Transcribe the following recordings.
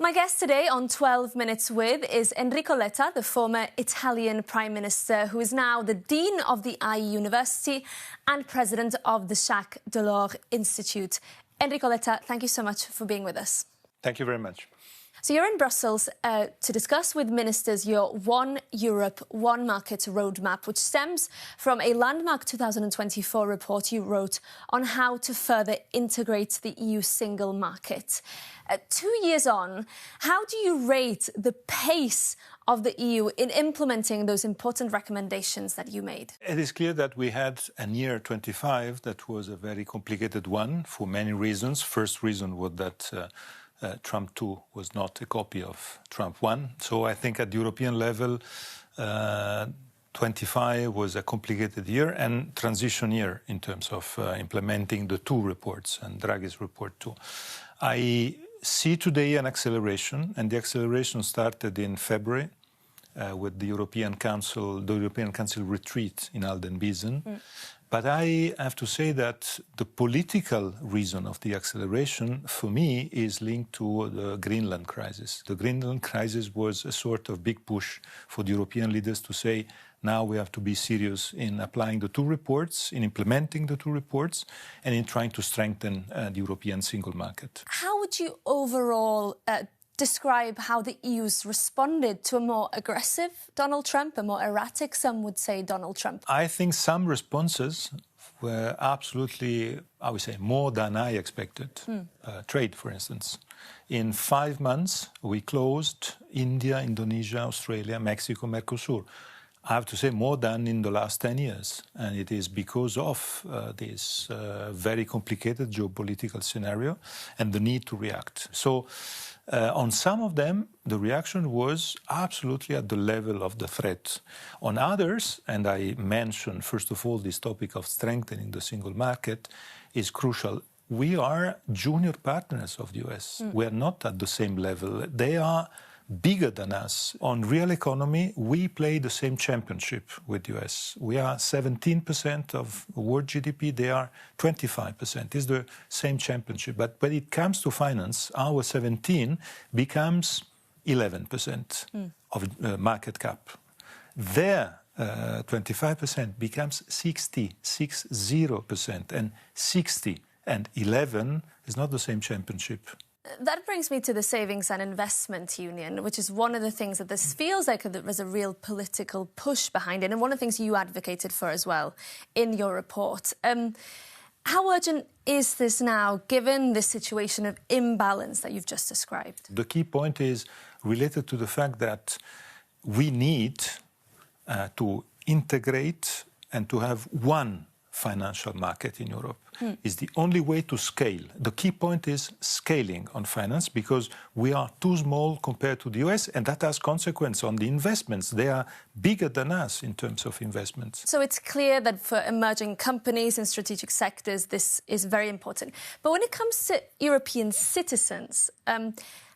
My guest today on 12 Minutes With is Enrico Letta, the former Italian Prime Minister, who is now the Dean of the IE University and President of the Jacques Delors Institute. Enrico Letta, thank you so much for being with us. Thank you very much. So you're in Brussels to discuss with ministers your One Europe, One Market roadmap, which stems from a landmark 2024 report you wrote on how to further integrate the EU single market. 2 years on, how do you rate the pace of the EU in implementing those important recommendations that you made? It is clear that we had a year 25 that was a very complicated one for many reasons. First reason was that Trump 2 was not a copy of Trump 1. So I think at the European level, 25 was a complicated year and transition year in terms of implementing the two reports and Draghi's report too. I see today an acceleration, and the acceleration started in February with the European Council retreat in Aldenbiesen. But I have to say that the political reason of the acceleration, for me, is linked to the Greenland crisis. The Greenland crisis was a sort of big push for the European leaders to say, now we have to be serious in applying the two reports, in implementing the two reports, and in trying to strengthen the European single market. How would you overall describe how the EU's responded to a more aggressive Donald Trump, a more erratic, some would say, Donald Trump? I think some responses were absolutely, I would say, more than I expected. Trade, for instance. In 5 months, we closed India, Indonesia, Australia, Mexico, Mercosur. I have to say more than in the last 10 years. And it is because of this very complicated geopolitical scenario and the need to react. So on some of them, the reaction was absolutely at the level of the threat. On others, and I mentioned, first of all, this topic of strengthening the single market is crucial. We are junior partners of the US. We are not at the same level. They are bigger than us. On real economy, we play the same championship with the US. We are 17% of world GDP, they are 25%. It's the same championship. But when it comes to finance, our 17 becomes 11% of market cap. Their 25% becomes 60%, and 60 and 11 is not the same championship. That brings me to the Savings and Investment Union, which is one of the things that this feels like there's a real political push behind it, and one of the things you advocated for as well in your report. How urgent is this now, given the situation of imbalance that you've just described? The key point is related to the fact that we need to integrate and to have one financial market in Europe. Is the only way to scale. The key point is scaling on finance, because we are too small compared to the US, and that has consequence on the investments. They are bigger than us in terms of investments. So it's clear that for emerging companies in strategic sectors, this is very important. But when it comes to European citizens,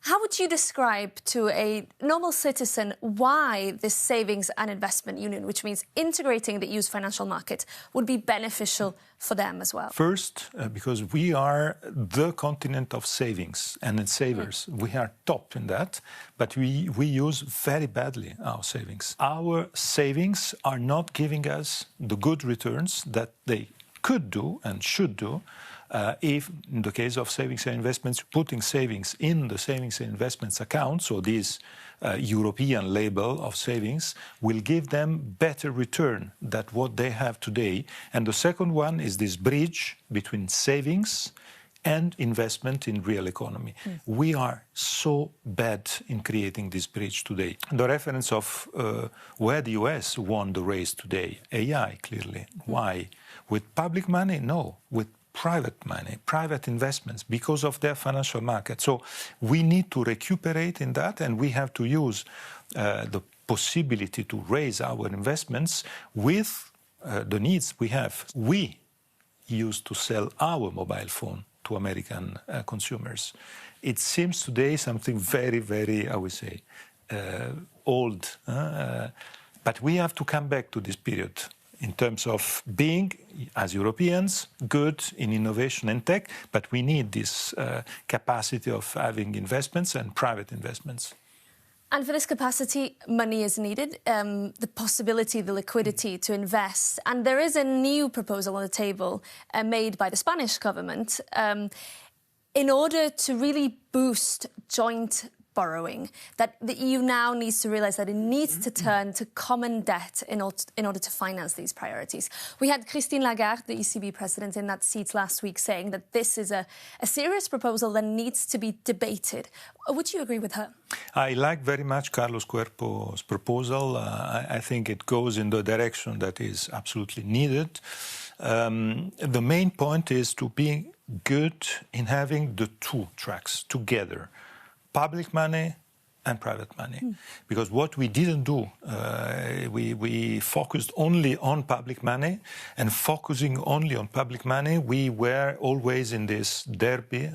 how would you describe to a normal citizen why this Savings and Investment Union, which means integrating the EU's financial market, would be beneficial for them as well? First, because we are the continent of savings and savers. We are top in that, but we use very badly our savings. Our savings are not giving us the good returns that they could do and should do. If, in the case of savings and investments, putting savings in the savings and investments account, so this European label of savings, will give them better return than what they have today. And the second one is this bridge between savings and investment in real economy. We are so bad in creating this bridge today. The reference of where the US won the race today, AI, clearly. Why? With public money? No. With private money, private investments, because of their financial market. So we need to recuperate in that, and we have to use the possibility to raise our investments with the needs we have. We used to sell our mobile phone to American consumers. It seems today something very, very, I would say, old. But we have to come back to this period in terms of being as Europeans, good in innovation and tech, but we need this capacity of having investments and private investments. And for this capacity, money is needed, the possibility, the liquidity to invest. And there is a new proposal on the table made by the Spanish government in order to really boost joint borrowing, that the EU now needs to realise that it needs to turn to common debt in order to finance these priorities. We had Christine Lagarde, the ECB president, in that seat last week saying that this is a serious proposal that needs to be debated. Would you agree with her? I like very much Carlos Cuerpo's proposal. I think it goes in the direction that is absolutely needed. The main point is to be good in having the two tracks together. Public money and private money. Because what we didn't do, we focused only on public money, and focusing only on public money, we were always in this derby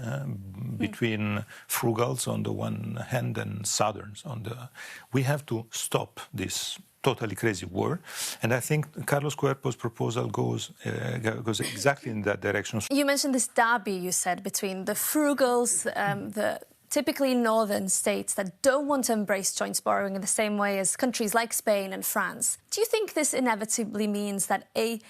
between frugals on the one hand and southerns on the... We have to stop this totally crazy war, and I think Carlos Cuerpo's proposal goes exactly in that direction. You mentioned this derby, you said, between the frugals, the typically northern states that don't want to embrace joint borrowing in the same way as countries like Spain and France. Do you think this inevitably means that the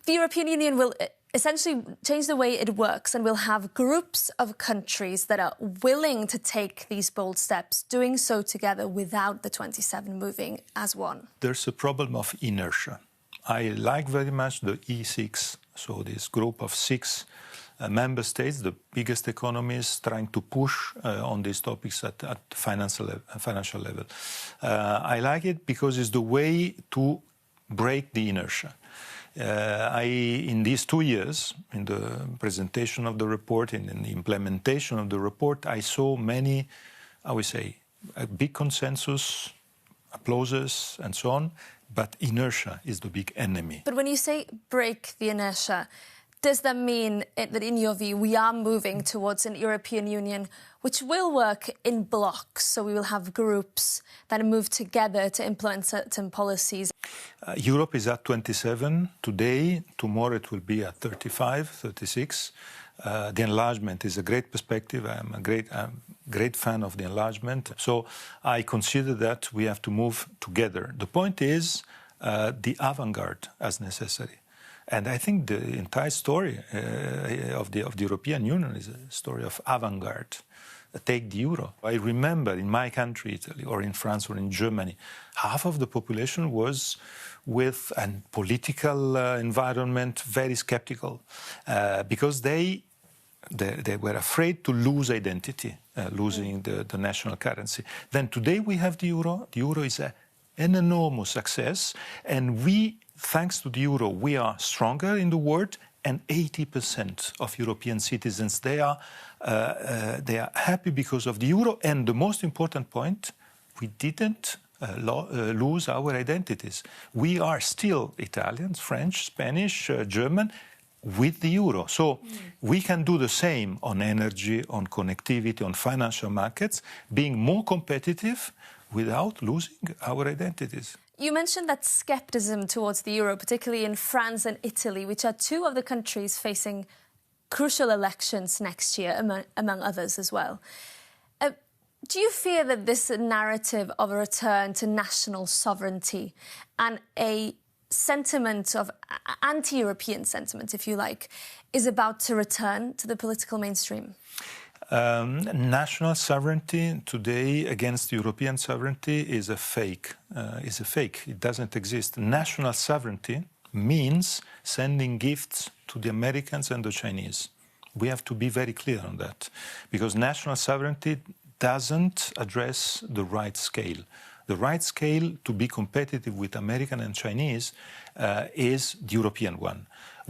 European Union will essentially change the way it works and will have groups of countries that are willing to take these bold steps, doing so together without the 27 moving as one? There's a problem of inertia. I like very much the E6, so this group of 6 member states, the biggest economies, trying to push on these topics at financial level. I like it because it's the way to break the inertia. In these 2 years, in the presentation of the report and in the implementation of the report, I saw many, I would say, a big consensus, applauses and so on, but inertia is the big enemy. But when you say break the inertia, does that mean that, in your view, we are moving towards an European Union which will work in blocks, so we will have groups that move together to implement certain policies? Europe is at 27 today. Tomorrow it will be at 35, 36. The enlargement is a great perspective. I'm a great fan of the enlargement. So I consider that we have to move together. The point is the avant-garde as necessary. And I think the entire story of the European Union is a story of avant-garde. Take the euro. I remember in my country, Italy, or in France, or in Germany, half of the population was with a political environment very skeptical because they were afraid to lose identity, losing the national currency. Then today we have the euro. The euro is an enormous success, and thanks to the euro, we are stronger in the world, and 80% of European citizens, they are happy because of the euro. And the most important point, we didn't lose our identities. We are still Italians, French, Spanish, German, with the euro. So we can do the same on energy, on connectivity, on financial markets, being more competitive without losing our identities. You mentioned that scepticism towards the euro, particularly in France and Italy, which are 2 of the countries facing crucial elections next year, among others as well. Do you fear that this narrative of a return to national sovereignty and a sentiment of anti-European sentiment, if you like, is about to return to the political mainstream? National sovereignty today against European sovereignty is a fake. It doesn't exist. National sovereignty means sending gifts to the Americans and the Chinese. We have to be very clear on that, because national sovereignty doesn't address the right scale. The right scale to be competitive with American and Chinese is the European one.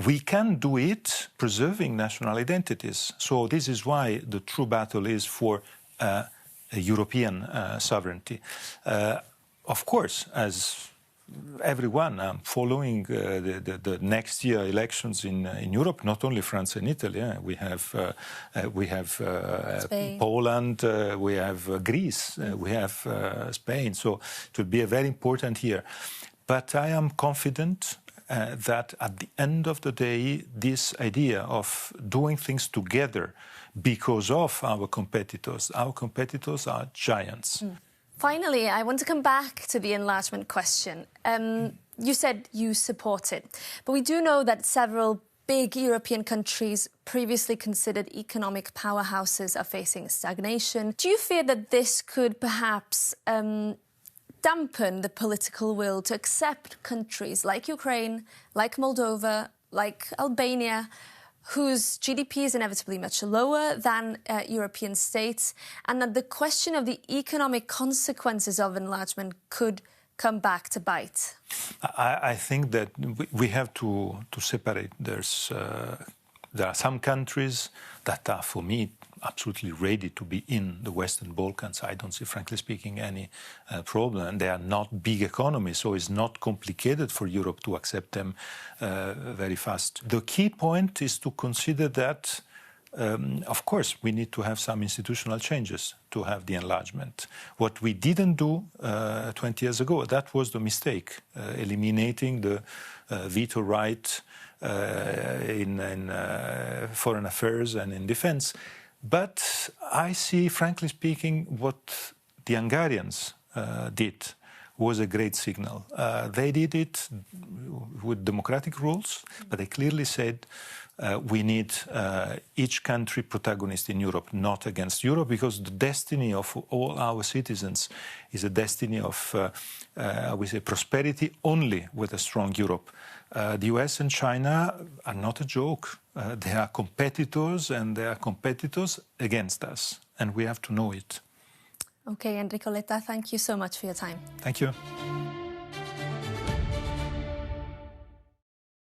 We can do it preserving national identities. So this is why the true battle is for European sovereignty. Of course, as everyone, I'm following the next year elections in Europe, not only France and Italy. We have Poland, we have Greece, we have Spain. So it will be a very important year. But I am confident that at the end of the day, this idea of doing things together because of our competitors are giants. Finally, I want to come back to the enlargement question. You said you support it, but we do know that several big European countries previously considered economic powerhouses are facing stagnation. Do you fear that this could perhaps dampen the political will to accept countries like Ukraine, like Moldova, like Albania, whose GDP is inevitably much lower than European states, and that the question of the economic consequences of enlargement could come back to bite? I think that we have to separate. There are some countries that are, for me, absolutely ready to be in the Western Balkans. I don't see, frankly speaking, any problem. And they are not big economies, so it's not complicated for Europe to accept them very fast. The key point is to consider that, of course, we need to have some institutional changes to have the enlargement. What we didn't do 20 years ago, that was the mistake, eliminating the veto right in foreign affairs and in defense. But I see, frankly speaking, what the Hungarians did was a great signal. They did it with democratic rules, but they clearly said we need each country protagonist in Europe, not against Europe, because the destiny of all our citizens is a destiny of, we say, prosperity only with a strong Europe. The US and China are not a joke. They are competitors, and they are competitors against us, and we have to know it. Okay, Enrico, Letta, thank you so much for your time. Thank you.